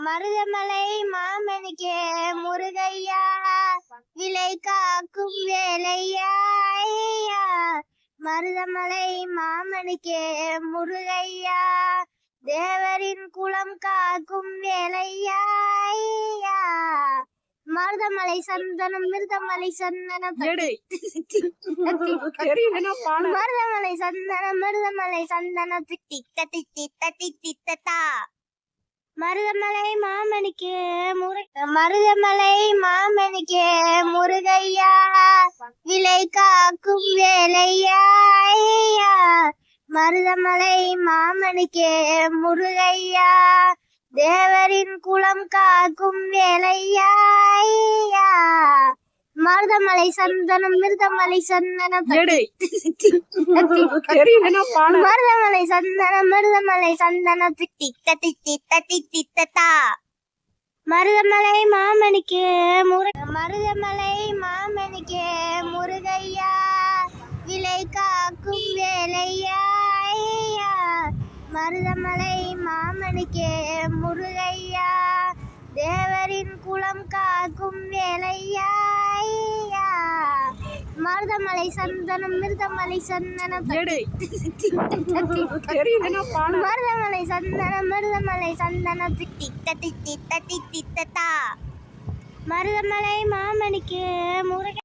மருதமலை மாமணிக்கே முருகையா விலை காக்கும் வேலையா ஐயா. மருதமலை மாமணிக்கே முருகையா தேவரின் குலம் காக்கும் வேலையா ஐயா. மருதமலை சந்தனம் மிருதமலை சந்தனம் மருதமலை சந்தனம் மிருதமலை சந்தனம் திட்டி தட்டி தட்டி திட்டா. மருதமலை மாமணிக்கே மருதமலை மாமணிக்கே முருகையா விலை காக்கும் வேலையா ஐயா. மருதமலை மாமணிக்கே முருகையா தேவரின் குலம் காக்கும் வேலையா ஐயா. மருதமலை சந்தனம் மிருதமலை சந்தனம் மருதமலை சந்தனம் மிருதமலை சந்தனம் திட்டி தட்டி தட்டி திட்டா. மருதமலை மாமணிக்கே மருதமலை மாமணிக்கே முருகையா விலை காக்கும் வேலையா ஐயா. மருதமலை மாமணிக்கே முருகையா தேவரின் குலம் காக்கும் வேலையா ஐயா. மருதமலை சந்தனம் மிருதமலை சந்தனம் மருதமலை சந்தனம் மிருதமலை சந்தனம் திட்டி தட்டி தட்டி திட்டா. மருதமலை மாமணிக்கே முருகை